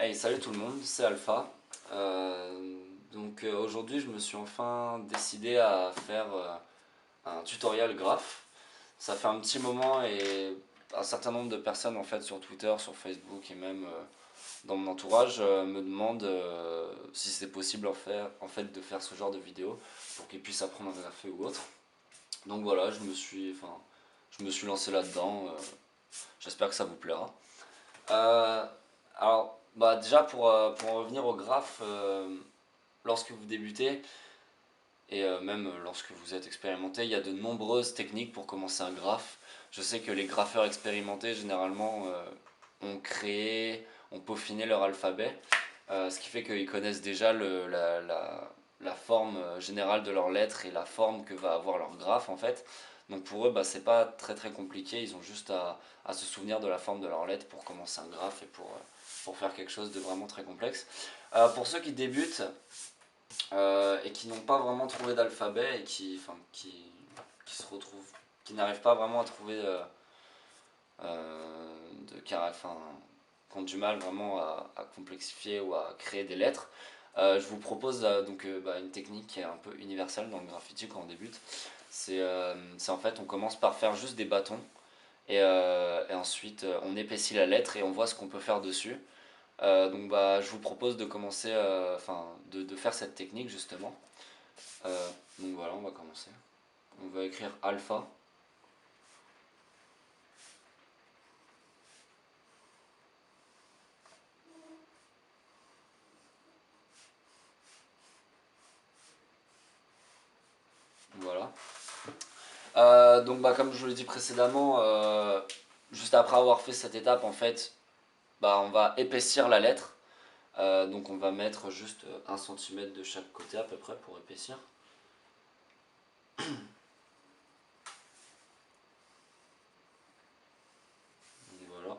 Hey, salut tout le monde, c'est Alpha. Aujourd'hui, je me suis enfin décidé à faire un tutoriel graph. Ça fait un petit moment et un certain nombre de personnes en fait sur Twitter, sur Facebook et même dans mon entourage me demandent si c'est possible en fait de faire ce genre de vidéo pour qu'ils puissent apprendre à grapher ou autre. Donc voilà, je me suis lancé là-dedans. J'espère que ça vous plaira. Euh, déjà pour en revenir au graphe, lorsque vous débutez et même lorsque vous êtes expérimenté, il y a de nombreuses techniques pour commencer un graphe. Je sais que les grapheurs expérimentés généralement ont peaufiné leur alphabet, ce qui fait qu'ils connaissent déjà la forme générale de leurs lettres et la forme que va avoir leur graphe en fait. Donc pour eux, bah, c'est pas très très compliqué, ils ont juste à se souvenir de la forme de leurs lettres pour commencer un graphe et pour faire quelque chose de vraiment très complexe. Pour ceux qui débutent et qui n'ont pas vraiment trouvé d'alphabet et qui se retrouvent, qui n'arrivent pas vraiment à trouver de caractère, qui ont du mal vraiment à complexifier ou à créer des lettres, je vous propose une technique qui est un peu universelle dans le graffiti quand on débute. C'est en fait, on commence par faire juste des bâtons et ensuite on épaissit la lettre et on voit ce qu'on peut faire dessus. Je vous propose de commencer, de faire cette technique justement. Donc voilà, on va commencer. On va écrire alpha. Voilà. Comme je vous l'ai dit précédemment, juste après avoir fait cette étape, en fait, on va épaissir la lettre. Donc on va mettre juste 1 cm de chaque côté à peu près pour épaissir. Donc voilà.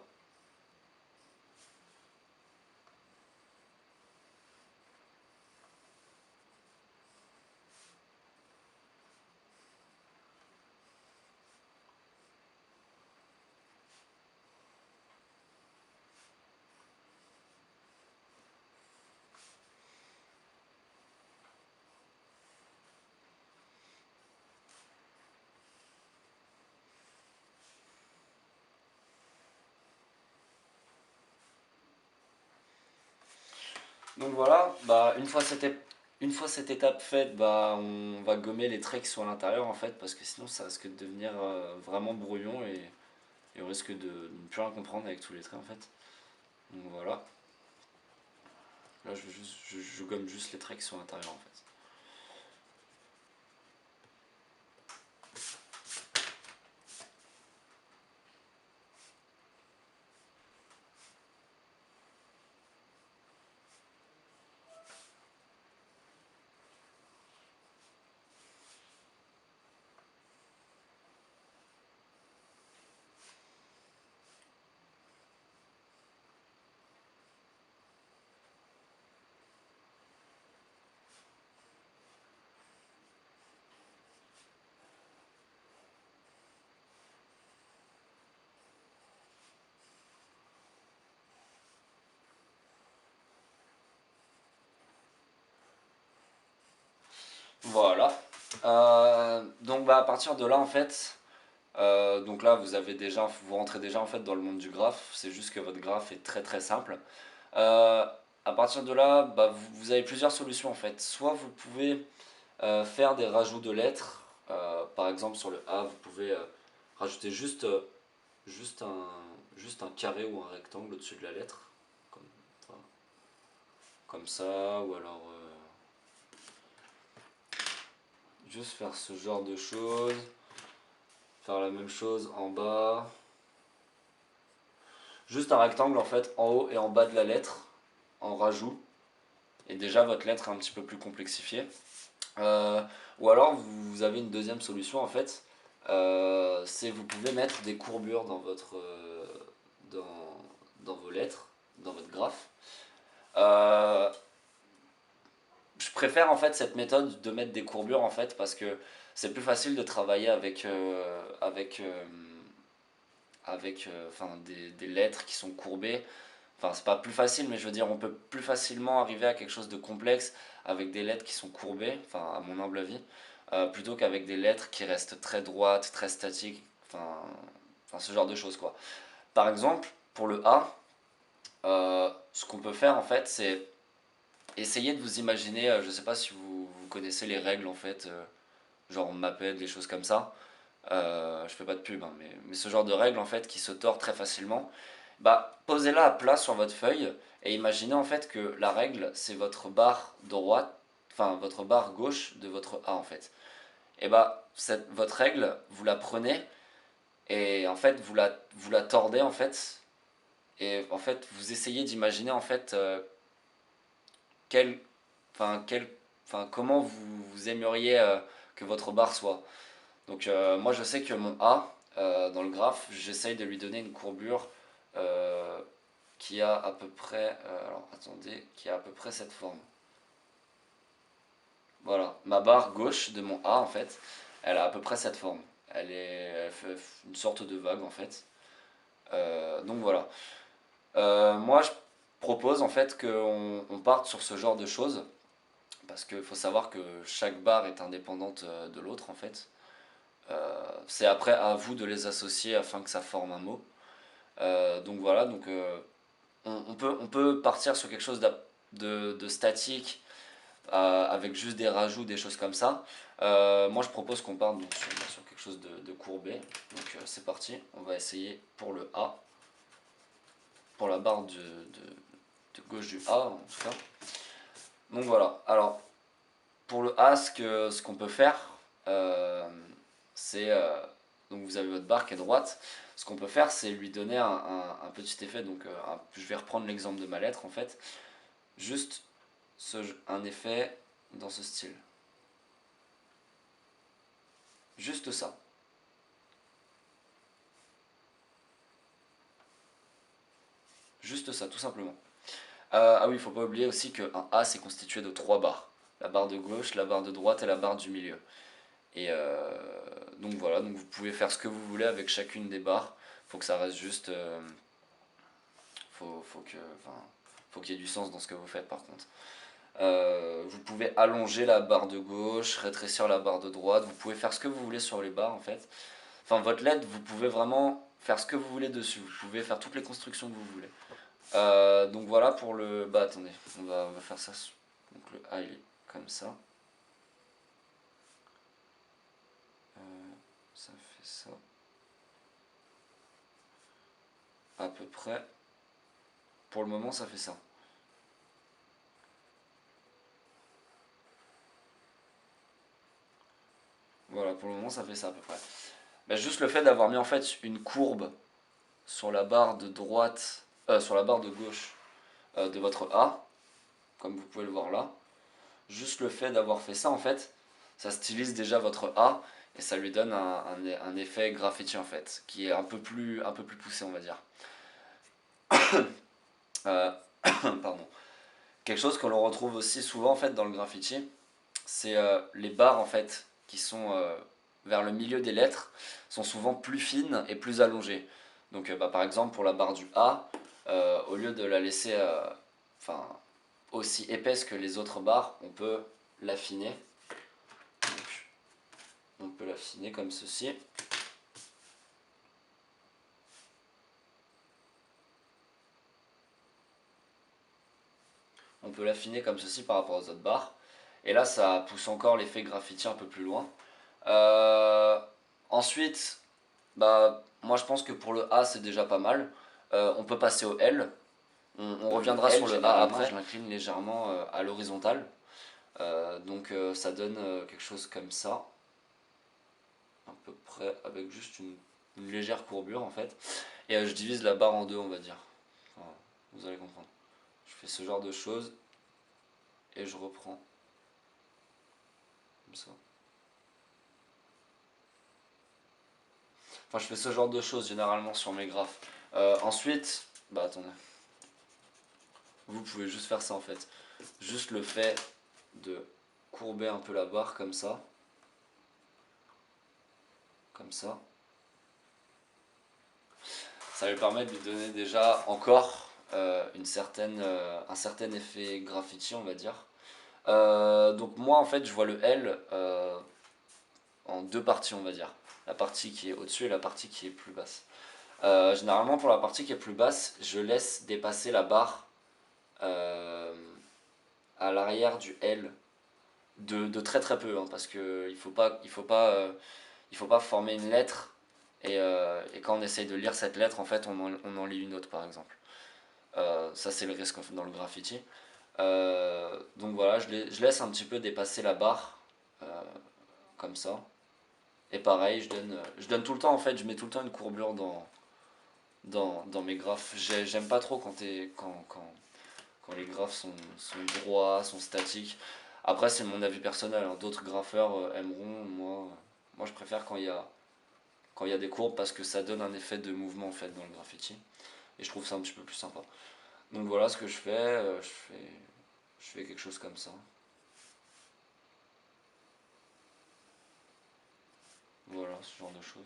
Donc voilà, une fois cette étape faite, on va gommer les traits qui sont à l'intérieur en fait, parce que sinon ça risque de devenir vraiment brouillon et on risque de ne plus rien comprendre avec tous les traits en fait. Donc voilà. Là je gomme juste les traits qui sont à l'intérieur en fait. Voilà. À partir de là en fait, donc là vous rentrez déjà en fait dans le monde du graphe. C'est juste que votre graphe est très très simple. Euh, à partir de là, vous avez plusieurs solutions en fait. Soit vous pouvez faire des rajouts de lettres. Par exemple sur le A, vous pouvez rajouter juste un, juste un carré ou un rectangle au-dessus de la lettre, comme, enfin, comme ça, ou alors juste faire ce genre de choses. Faire la même chose en bas. Juste un rectangle en fait en haut et en bas de la lettre en rajout. Et déjà votre lettre est un petit peu plus complexifiée. Euh, ou alors vous avez une deuxième solution en fait. C'est vous pouvez mettre des courbures dans vos lettres, dans votre graphe. Euh, je préfère en fait cette méthode de mettre des courbures en fait parce que c'est plus facile de travailler avec des lettres qui sont courbées. Enfin, c'est pas plus facile, mais je veux dire, on peut plus facilement arriver à quelque chose de complexe avec des lettres qui sont courbées, enfin, à mon humble avis, plutôt qu'avec des lettres qui restent très droites, très statiques, enfin ce genre de choses, quoi. Par exemple, pour le A, ce qu'on peut faire, en fait, c'est essayer de vous imaginer, je sais pas si vous connaissez les règles, en fait, genre MAPED, des choses comme ça. Je fais pas de pub, hein, mais ce genre de règles, en fait, qui se tord très facilement, bah, posez-la à plat sur votre feuille et imaginez en fait que la règle, c'est votre barre droite, enfin votre barre gauche de votre A en fait. Et bah, votre règle, vous la prenez et en fait, vous la tordez en fait. Et en fait, vous essayez d'imaginer en fait quel, enfin, quel, comment vous aimeriez que votre barre soit. Donc moi je sais que mon A, dans le graphe, j'essaye de lui donner une courbure euh, qui a à peu près, alors attendez, qui a à peu près cette forme. Voilà, ma barre gauche de mon A en fait, elle a à peu près cette forme. Elle fait une sorte de vague en fait. Donc voilà. Moi je propose en fait qu'on parte sur ce genre de choses parce qu'il faut savoir que chaque barre est indépendante de l'autre en fait. C'est après à vous de les associer afin que ça forme un mot. Donc voilà, donc on peut partir sur quelque chose de statique avec juste des rajouts, des choses comme ça. Moi je propose qu'on parte donc, sur quelque chose de courbé. Donc c'est parti, on va essayer pour le A, pour la barre de gauche du A en tout cas. Donc voilà, alors pour le A, ce qu'on peut faire, euh, c'est. Donc vous avez votre barre qui est droite. Ce qu'on peut faire, c'est lui donner un petit effet. Donc je vais reprendre l'exemple de ma lettre en fait. Juste un effet dans ce style. Juste ça. Juste ça, tout simplement. Ah oui, il faut pas oublier aussi qu'un A c'est constitué de trois barres. La barre de gauche, la barre de droite et la barre du milieu. Et donc voilà, donc vous pouvez faire ce que vous voulez avec chacune des barres. Faut que ça reste juste. Faut que, enfin, faut qu'il y ait du sens dans ce que vous faites par contre. Vous pouvez allonger la barre de gauche, rétrécir la barre de droite. Vous pouvez faire ce que vous voulez sur les barres en fait. Enfin, votre LED, vous pouvez vraiment faire ce que vous voulez dessus. Vous pouvez faire toutes les constructions que vous voulez. Donc voilà pour le. Bah attendez, on va faire ça. Donc le A il est comme ça. Ça fait ça. À peu près. Pour le moment, ça fait ça. Voilà, pour le moment, ça fait ça à peu près. Bah, juste le fait d'avoir mis en fait une courbe sur la barre de droite, sur la barre de gauche de votre A, comme vous pouvez le voir là, juste le fait d'avoir fait ça en fait, ça stylise déjà votre A et ça lui donne un effet graffiti en fait, qui est un peu plus poussé on va dire. Euh, pardon. Quelque chose que l'on retrouve aussi souvent en fait dans le graffiti, c'est les barres en fait qui sont vers le milieu des lettres sont souvent plus fines et plus allongées. Donc bah, par exemple pour la barre du A, au lieu de la laisser enfin aussi épaisse que les autres barres, on peut l'affiner. Donc, on peut l'affiner comme ceci. On peut l'affiner comme ceci par rapport aux autres barres. Et là, ça pousse encore l'effet graffiti un peu plus loin. Euh, Ensuite, bah, moi je pense que pour le A, c'est déjà pas mal. On peut passer au L. On reviendra sur le A après. Je l'incline légèrement à l'horizontale. Donc ça donne quelque chose comme ça. À peu près avec juste une légère courbure en fait. Et je divise la barre en deux, on va dire. Enfin, vous allez comprendre. Je fais ce genre de choses et je reprends comme ça. Enfin, je fais ce genre de choses généralement sur mes graphes. Ensuite, bah attendez, vous pouvez juste faire ça en fait. Juste le fait de courber un peu la barre comme ça. Comme ça. Ça lui permet de lui donner déjà encore un certain effet graffiti, on va dire. Donc moi en fait je vois le L en deux parties, on va dire. La partie qui est au-dessus et la partie qui est plus basse. Généralement pour la partie qui est plus basse, je laisse dépasser la barre euh, à l'arrière du L de très très peu, hein, parce que il faut pas former une lettre et quand on essaye de lire cette lettre, en fait, on en lit une autre, par exemple. Ça, c'est le risque en fait, dans le graffiti. Donc voilà, je laisse un petit peu dépasser la barre, euh, comme ça. Et pareil, je donne tout le temps, en fait, je mets tout le temps une courbure dans mes graphes. J'aime pas trop quand les graphes sont droits, sont statiques. Après, c'est mon avis personnel, hein. D'autres graffeurs aimeront, moi je préfère quand il y a des courbes parce que ça donne un effet de mouvement en fait dans le graffiti. Et je trouve ça un petit peu plus sympa. Donc voilà ce que je fais, je fais quelque chose comme ça. Voilà, ce genre de choses.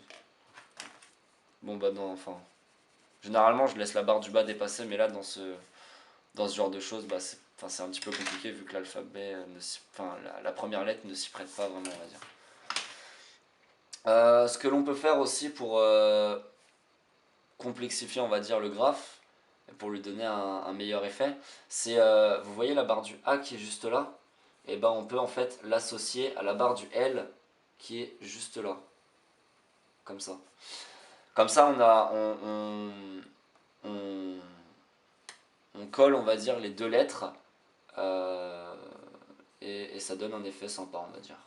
Bon bah non, enfin, généralement je laisse la barre du bas dépasser, mais là dans ce genre de choses, bah, c'est un petit peu compliqué vu que l'alphabet, enfin la première lettre ne s'y prête pas vraiment, on va dire. Ce que l'on peut faire aussi pour complexifier, on va dire, le graphe, pour lui donner un meilleur effet, c'est, vous voyez la barre du A qui est juste là, et ben on peut en fait l'associer à la barre du L qui est juste là, comme ça. Comme ça, on, on colle, on va dire, les deux lettres, euh, et ça donne un effet sympa, on va dire.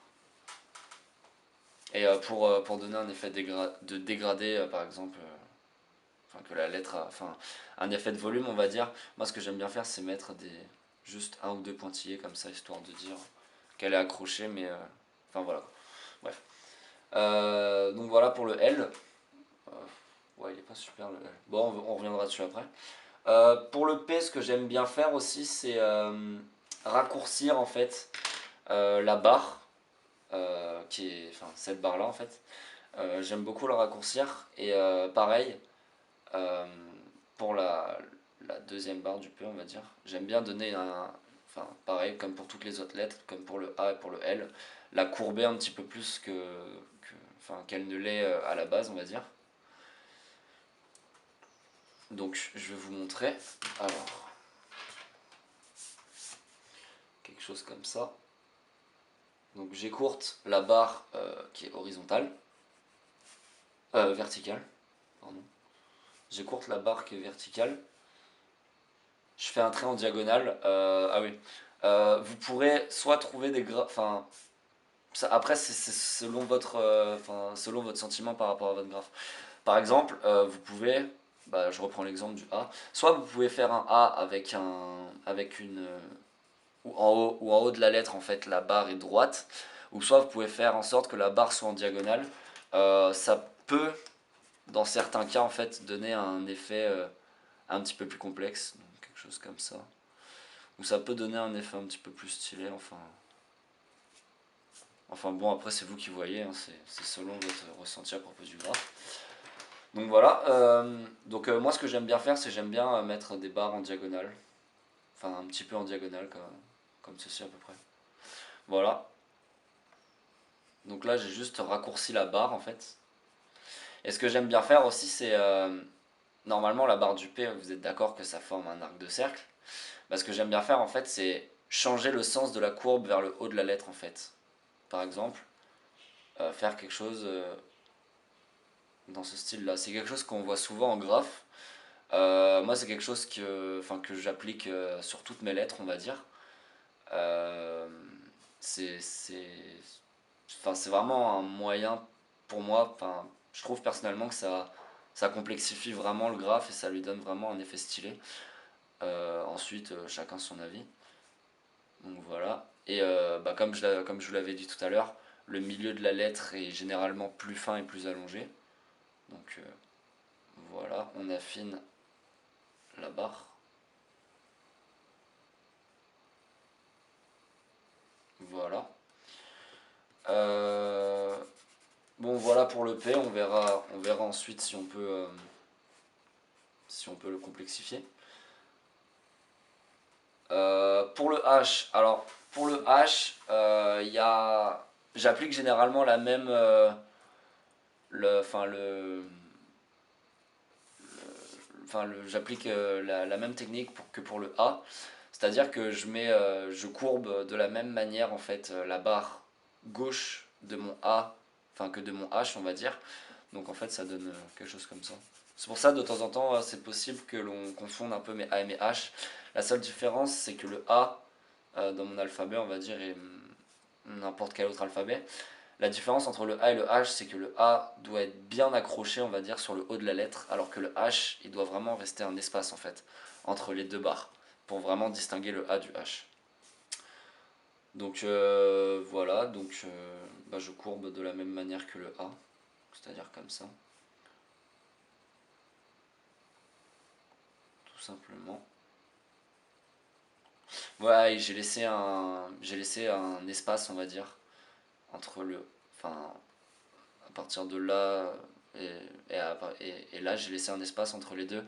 Et pour donner un effet de dégradé, par exemple, enfin que la lettre a, enfin un effet de volume, on va dire. Moi, ce que j'aime bien faire, c'est mettre juste un ou deux pointillés comme ça, histoire de dire qu'elle est accrochée, mais enfin voilà. Bref. Donc voilà pour le L. Euh, ouais, il est pas super le L. Bon, on reviendra dessus après. Pour le P, ce que j'aime bien faire aussi, c'est raccourcir en fait la barre, qui est, enfin cette barre là en fait. J'aime beaucoup la raccourcir et pareil, euh, pour la deuxième barre du P, on va dire, j'aime bien donner enfin pareil, comme pour toutes les autres lettres, comme pour le A et pour le L, la courber un petit peu plus enfin, qu'elle ne l'est à la base, on va dire. Donc je vais vous montrer. Alors, quelque chose comme ça. Donc j'écourte la barre qui est horizontale, verticale, pardon. J'écourte la barre qui est verticale. Je fais un trait en diagonale. Ah oui. Vous pourrez soit trouver des enfin, après c'est selon selon votre sentiment par rapport à votre graphe. Par exemple, vous pouvez, bah, je reprends l'exemple du A. Soit vous pouvez faire un A avec une, ou en haut de la lettre en fait la barre est droite, ou soit vous pouvez faire en sorte que la barre soit en diagonale. Ça peut, dans certains cas en fait, donner un effet un petit peu plus complexe, donc quelque chose comme ça. Ou ça peut donner un effet un petit peu plus stylé, enfin bon, après c'est vous qui voyez, hein, c'est selon votre ressenti à propos du graphe. Donc voilà, moi ce que j'aime bien faire, c'est j'aime bien mettre des barres en diagonale, enfin un petit peu en diagonale comme ceci à peu près. Voilà, donc là j'ai juste raccourci la barre en fait. Et ce que j'aime bien faire aussi, c'est normalement la barre du P, vous êtes d'accord que ça forme un arc de cercle. Bah, ce que j'aime bien faire en fait, c'est changer le sens de la courbe vers le haut de la lettre en fait. Par exemple, faire quelque chose dans ce style-là. C'est quelque chose qu'on voit souvent en graphe. Moi, c'est quelque chose que j'applique sur toutes mes lettres, on va dire. Euh, c'est c'est vraiment un moyen pour moi. Enfin, je trouve personnellement que ça complexifie vraiment le graphe et ça lui donne vraiment un effet stylé. Ensuite, chacun son avis. Donc voilà. Et bah, comme je vous l'avais dit tout à l'heure, le milieu de la lettre est généralement plus fin et plus allongé. Donc voilà, on affine la barre. Voilà. Euh, bon voilà pour le P, on verra ensuite si on peut le complexifier. Pour le H, alors pour le H, j'applique généralement la même, enfin j'applique la même technique que pour le A, c'est-à-dire que je courbe de la même manière en fait la barre gauche de mon A, enfin que de mon H on va dire, donc en fait ça donne quelque chose comme ça. C'est pour ça de temps en temps c'est possible que l'on confonde un peu mes A et mes H. La seule différence c'est que le A dans mon alphabet on va dire et n'importe quel autre alphabet, la différence entre le A et le H, c'est que le A doit être bien accroché, on va dire, sur le haut de la lettre, alors que le H, il doit vraiment rester un espace, en fait, entre les deux barres, pour vraiment distinguer le A du H. Donc voilà, je courbe de la même manière que le A, c'est-à-dire comme ça, tout simplement. Voilà, et j'ai laissé un espace, on va dire, entre enfin, à partir de là et, et là, j'ai laissé un espace entre les deux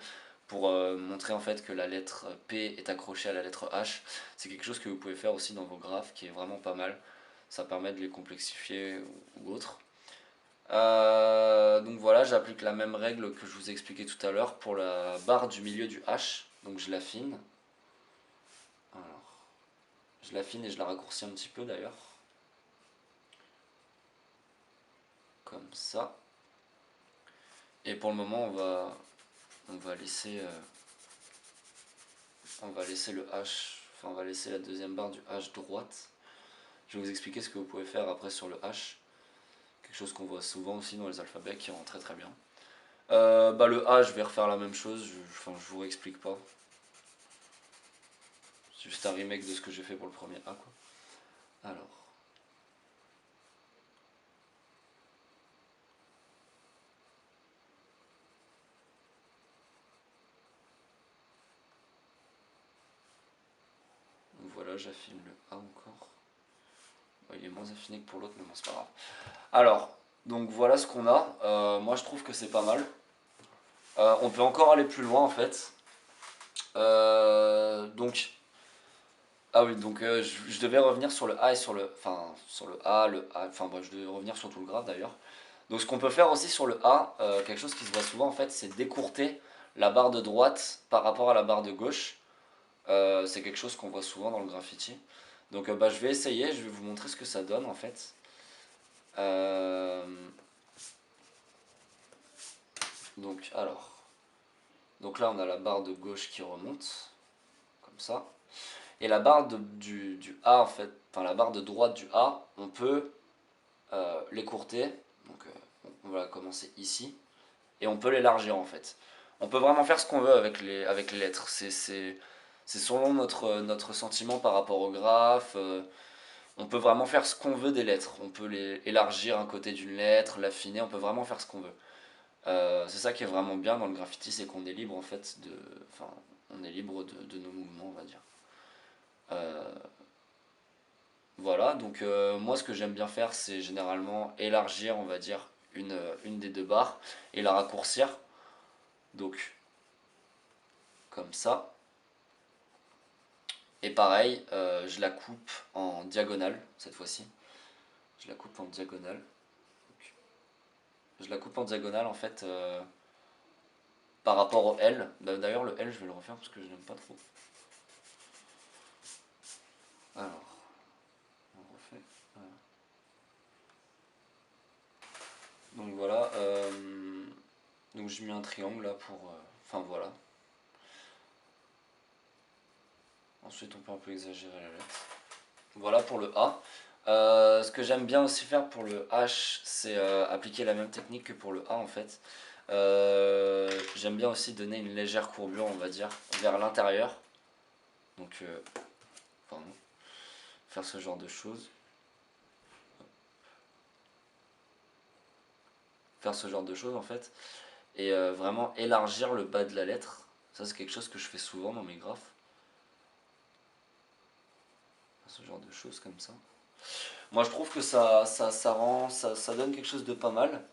pour montrer en fait que la lettre P est accrochée à la lettre H. C'est quelque chose que vous pouvez faire aussi dans vos graphes qui est vraiment pas mal. Ça permet de les complexifier ou autre. Donc voilà, j'applique la même règle que je vous ai expliqué tout à l'heure pour la barre du milieu du H. Donc je l'affine. Alors, je l'affine et je la raccourcis un petit peu d'ailleurs. Comme ça. Et pour le moment, on va laisser le H, enfin on va laisser la deuxième barre du H droite. Je vais vous expliquer ce que vous pouvez faire après sur le H. Quelque chose qu'on voit souvent aussi dans les alphabets qui rend très très bien. Le A, je vais refaire la même chose, je vous réexplique pas. C'est juste un remake de ce que j'ai fait pour le premier A quoi. Alors. Donc voilà, j'affine le A encore. Il est moins affiné que pour l'autre, mais bon, c'est pas grave. Alors, donc voilà ce qu'on a. Moi, je trouve que c'est pas mal. On peut encore aller plus loin en fait. Donc, ah oui, donc je devais revenir sur le A et sur le A, enfin bref, je devais revenir sur tout le graphe d'ailleurs. Donc ce qu'on peut faire aussi sur le A, quelque chose qui se voit souvent en fait, c'est d'écourter la barre de droite par rapport à la barre de gauche. C'est quelque chose qu'on voit souvent dans le graffiti. Donc je vais essayer, je vais vous montrer ce que ça donne en fait. Euh, donc alors, donc là on a la barre de gauche qui remonte, comme ça. Et la barre du A en fait, enfin la barre de droite du A, on peut l'écourter. Donc on va commencer ici. Et on peut l'élargir en fait. On peut vraiment faire ce qu'on veut avec les lettres. C'est selon notre sentiment par rapport au graphe. On peut vraiment faire ce qu'on veut des lettres. On peut élargir un côté d'une lettre, l'affiner, on peut vraiment faire ce qu'on veut. C'est ça qui est vraiment bien dans le graffiti, c'est qu'on est libre en fait enfin, on est libre de nos mouvements, on va dire. Euh, Voilà, donc moi ce que j'aime bien faire c'est généralement élargir on va dire une des deux barres et la raccourcir, donc comme ça. Et pareil, je la coupe en diagonale cette fois-ci. Je la coupe en diagonale. Donc, je la coupe en diagonale en fait par rapport au L. D'ailleurs le L je vais le refaire parce que je n'aime pas trop. Alors, on refait. Voilà. Donc voilà. Donc j'ai mis un triangle là pour... Enfin voilà. Ensuite on peut un peu exagérer la lettre. Voilà pour le A. Ce que j'aime bien aussi faire pour le H, c'est appliquer la même technique que pour le A en fait. J'aime bien aussi donner une légère courbure, on va dire, vers l'intérieur. Donc, pardon, faire ce genre de choses. Faire ce genre de choses en fait. Et vraiment élargir le bas de la lettre. Ça, c'est quelque chose que je fais souvent dans mes graphes. Ce genre de choses comme ça. Moi, je trouve que ça donne quelque chose de pas mal.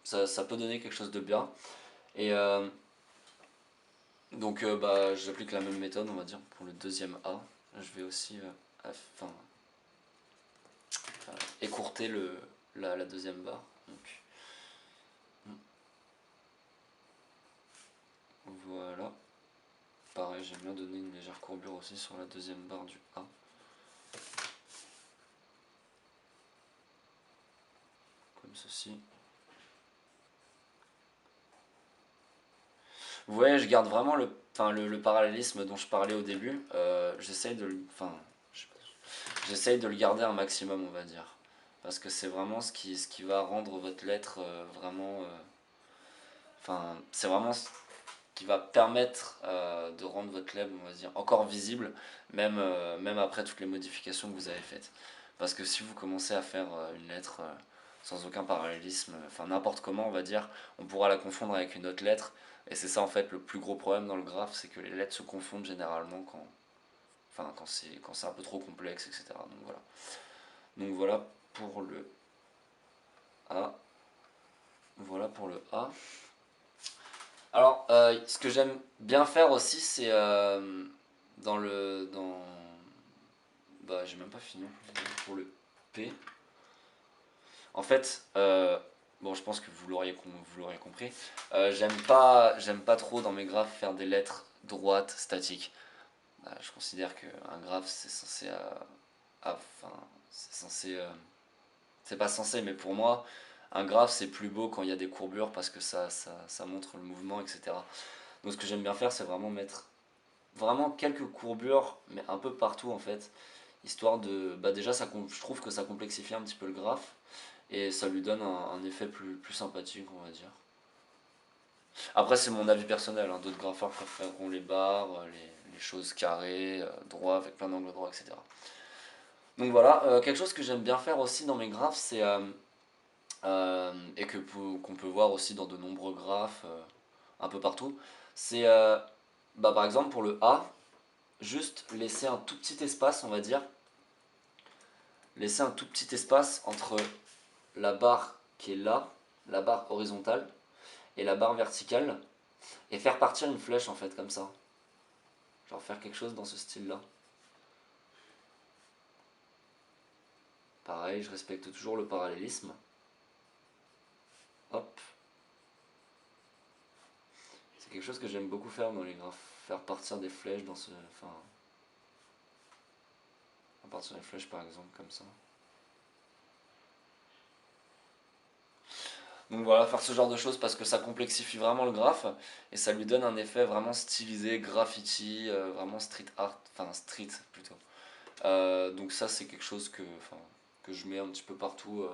Ça peut donner quelque chose de bien. Et Donc bah, j'applique la même méthode, on va dire, pour le deuxième A. Je vais aussi enfin, écourter la deuxième barre. Donc, voilà. Pareil, j'aime bien donner une légère courbure aussi sur la deuxième barre du A. Comme ceci. Vous voyez, je garde vraiment le parallélisme dont je parlais au début. J'essaye j'essaye de le garder un maximum, on va dire. Parce que c'est vraiment ce qui va rendre votre lettre vraiment... Enfin, c'est vraiment ce qui va permettre de rendre votre lettre, on va dire, encore visible, même après toutes les modifications que vous avez faites. Parce que si vous commencez à faire une lettre sans aucun parallélisme, enfin n'importe comment, on va dire, on pourra la confondre avec une autre lettre. Et c'est ça en fait le plus gros problème dans le graphe, c'est que les lettres se confondent généralement quand c'est un peu trop complexe, etc. Donc voilà pour le A. Voilà pour le A. Alors, ce que j'aime bien faire aussi, c'est dans le. Dans... Bah, j'ai même pas fini pour le P. En fait, bon, je pense que vous l'auriez compris. J'aime pas trop dans mes graphes faire des lettres droites, statiques. Je considère qu'un graphe, c'est censé. Enfin, c'est censé. C'est pas censé, mais pour moi, un graphe, c'est plus beau quand il y a des courbures parce que ça montre le mouvement, etc. Donc, ce que j'aime bien faire, c'est vraiment mettre vraiment quelques courbures, mais un peu partout en fait, histoire de... Bah déjà, je trouve que ça complexifie un petit peu le graphe, et ça lui donne un effet plus sympathique, on va dire. Après, c'est mon avis personnel, hein. D'autres grapheurs préféreront les barres, les choses carrées, droits, avec plein d'angles droits, etc. Donc voilà, quelque chose que j'aime bien faire aussi dans mes graphes, c'est... et qu'on peut voir aussi dans de nombreux graphes, un peu partout, c'est... bah, par exemple, pour le A, juste laisser un tout petit espace, on va dire, laisser un tout petit espace entre la barre qui est là, la barre horizontale, et la barre verticale, et faire partir une flèche en fait comme ça. Genre faire quelque chose dans ce style-là. Pareil, je respecte toujours le parallélisme. Hop. C'est quelque chose que j'aime beaucoup faire dans les graphes. Faire partir des flèches dans ce... Enfin... À partir des flèches par exemple, comme ça. Donc voilà, faire ce genre de choses parce que ça complexifie vraiment le graphe et ça lui donne un effet vraiment stylisé, graffiti, vraiment street art, enfin street plutôt. Donc ça c'est quelque chose que je mets un petit peu partout.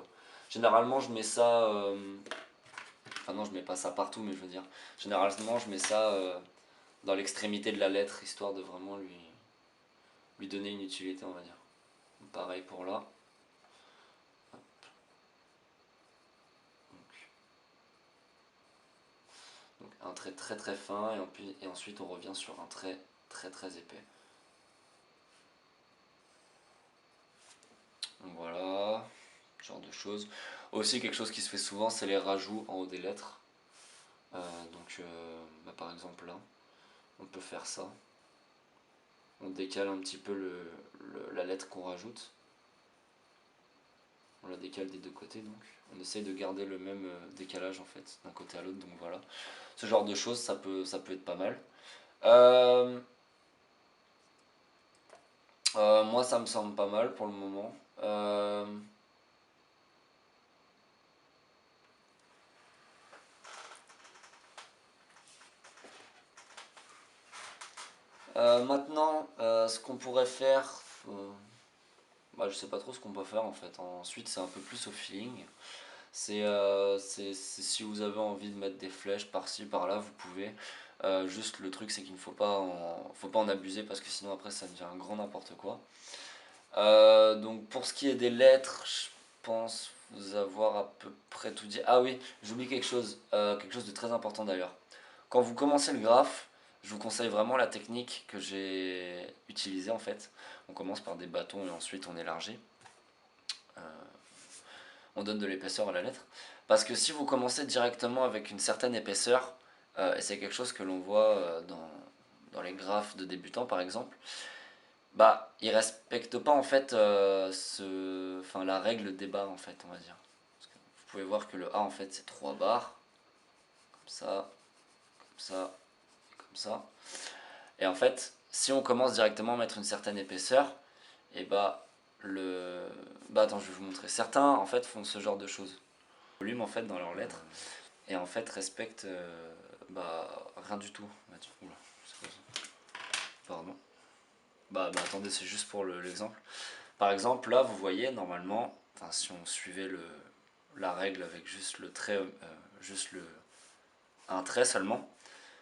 Généralement je mets ça, enfin non je mets pas ça partout mais je veux dire, généralement je mets ça dans l'extrémité de la lettre histoire de vraiment lui donner une utilité on va dire. Pareil pour là. Donc un trait très très fin et ensuite on revient sur un trait très très épais. Donc voilà, ce genre de choses. Aussi quelque chose qui se fait souvent c'est les rajouts en haut des lettres. Bah, par exemple là, on peut faire ça. On décale un petit peu la lettre qu'on rajoute. On la décale des deux côtés donc. On essaye de garder le même décalage en fait d'un côté à l'autre donc voilà. Ce genre de choses ça peut être pas mal. Euh, Moi ça me semble pas mal pour le moment. Maintenant, ce qu'on pourrait faire, bah, je sais pas trop ce qu'on peut faire en fait. Ensuite, c'est un peu plus au feeling. Si vous avez envie de mettre des flèches par-ci, par-là, vous pouvez. Juste le truc, c'est qu'il ne faut pas en abuser parce que sinon après ça devient un grand n'importe quoi. Donc pour ce qui est des lettres, je pense vous avoir à peu près tout dit. Ah oui, j'oublie quelque chose de très important d'ailleurs. Quand vous commencez le graphe, je vous conseille vraiment la technique que j'ai utilisée en fait. On commence par des bâtons et ensuite on élargit. Euh, on donne de l'épaisseur à la lettre. Parce que si vous commencez directement avec une certaine épaisseur, et c'est quelque chose que l'on voit dans les graphes de débutants par exemple, bah ils respectent pas en fait la règle des barres en fait, on va dire. Parce que vous pouvez voir que le A en fait c'est 3 barres, comme ça, comme ça, comme ça. Et en fait, si on commence directement à mettre une certaine épaisseur, et attends, je vais vous montrer. Certains en fait font ce genre de choses. Volume en fait dans leurs lettres et en fait respectent rien du tout. Oula, c'est quoi ça? Pardon. Attendez, c'est juste pour l'exemple. Par exemple, là vous voyez normalement, si on suivait la règle avec juste le trait, un trait seulement,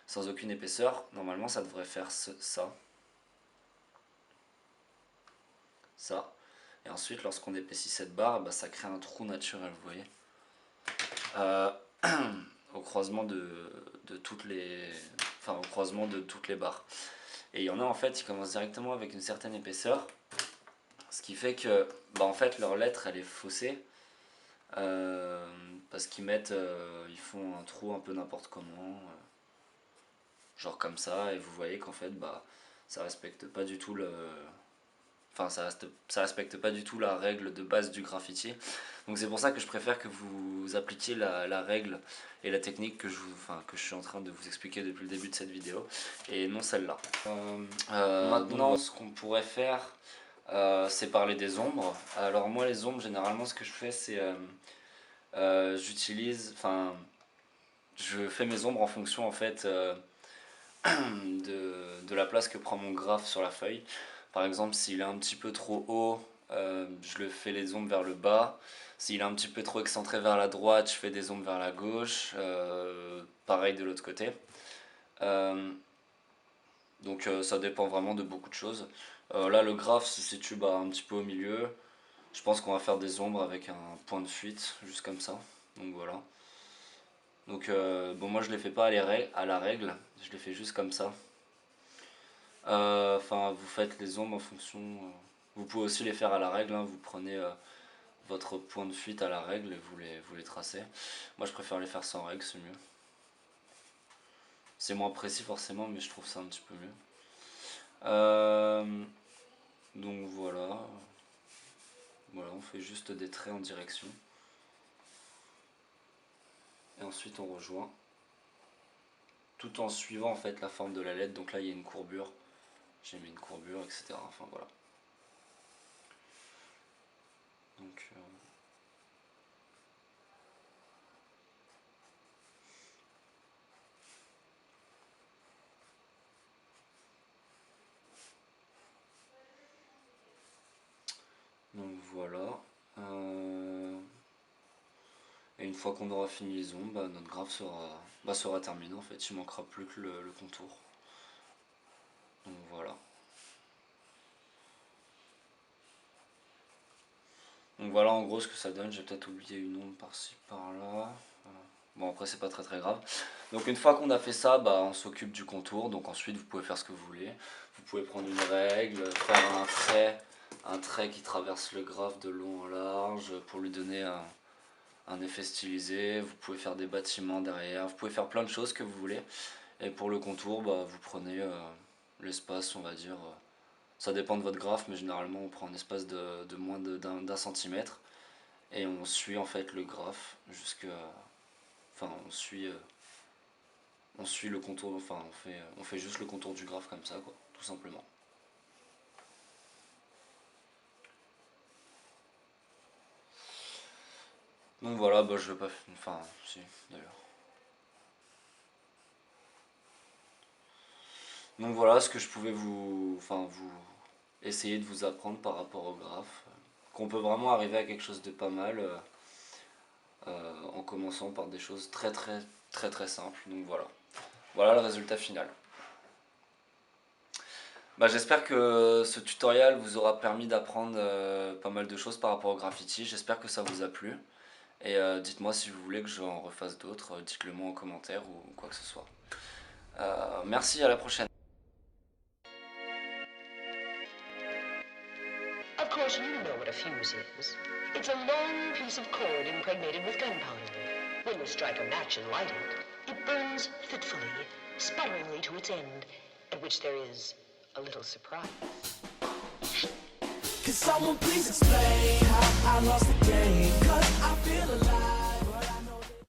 sans aucune épaisseur, normalement ça devrait faire ça. Ça. Et ensuite, lorsqu'on épaissit cette barre, ça crée un trou naturel, vous voyez. Au croisement de toutes les. Enfin, au croisement de toutes les barres. Et il y en a en fait, ils commencent directement avec une certaine épaisseur. Ce qui fait que, en fait, leur lettre, elle est faussée. Parce ils font un trou un peu n'importe comment. Genre comme ça, et vous voyez qu'en fait, ça respecte pas du tout ça respecte pas du tout la règle de base du graffiti. Donc c'est pour ça que je préfère que vous appliquiez la règle et la technique que je suis en train de vous expliquer depuis le début de cette vidéo, et non celle-là. Maintenant, ce qu'on pourrait faire, c'est parler des ombres. Alors moi, les ombres, généralement, ce que je fais, c'est je fais mes ombres en fonction en fait de la place que prend mon graphe sur la feuille. Par exemple, s'il est un petit peu trop haut, je le fais les ombres vers le bas. S'il est un petit peu trop excentré vers la droite, je fais des ombres vers la gauche. Pareil de l'autre côté. Donc ça dépend vraiment de beaucoup de choses. Là, le graphe se situe un petit peu au milieu. Je pense qu'on va faire des ombres avec un point de fuite, juste comme ça. Donc voilà. Donc moi je les fais pas à la règle, je les fais juste comme ça. Vous faites les ombres en fonction. Vous pouvez aussi les faire à la règle, hein. Vous prenez votre point de fuite à la règle et vous les tracez. Moi je préfère les faire sans règle, c'est mieux. C'est moins précis forcément, mais je trouve ça un petit peu mieux. Donc voilà. Voilà, on fait juste des traits en direction. Et ensuite on rejoint. Tout en suivant en fait la forme de la lettre. Donc là il y a une courbure. J'ai mis une courbure, etc. Enfin voilà. Donc, voilà. Et une fois qu'on aura fini les ombres, notre graphe sera terminé en fait. Il manquera plus que le contour. Donc voilà. Donc voilà en gros ce que ça donne. J'ai peut-être oublié une ombre par-ci par-là. Bon après c'est pas très très grave. Donc une fois qu'on a fait ça, on s'occupe du contour. Donc ensuite vous pouvez faire ce que vous voulez. Vous pouvez prendre une règle, faire un trait qui traverse le graphe de long en large pour lui donner un effet stylisé. Vous pouvez faire des bâtiments derrière. Vous pouvez faire plein de choses que vous voulez. Et pour le contour, vous prenez l'espace, on va dire. Ça dépend de votre graphe, mais généralement on prend un espace de moins d'un centimètre. Et on suit en fait le graphe jusqu'à. Enfin, on suit le contour, enfin on fait juste le contour du graphe comme ça, quoi, tout simplement. Donc voilà, je vais pas. Enfin, si, d'ailleurs. Donc voilà ce que je pouvais vous essayer de vous apprendre par rapport au graphe. Qu'on peut vraiment arriver à quelque chose de pas mal en commençant par des choses très très très très simples. Donc voilà. Voilà le résultat final. J'espère que ce tutoriel vous aura permis d'apprendre pas mal de choses par rapport au graffiti. J'espère que ça vous a plu. Et dites-moi si vous voulez que j'en refasse d'autres. Dites-le moi en commentaire ou quoi que ce soit. Merci, à la prochaine. Of course, you know what a fuse is. It's a long piece of cord impregnated with gunpowder. When you strike a match and light it, it burns fitfully, sputteringly to its end. at which there is a little surprise. Could someone please explain how I lost the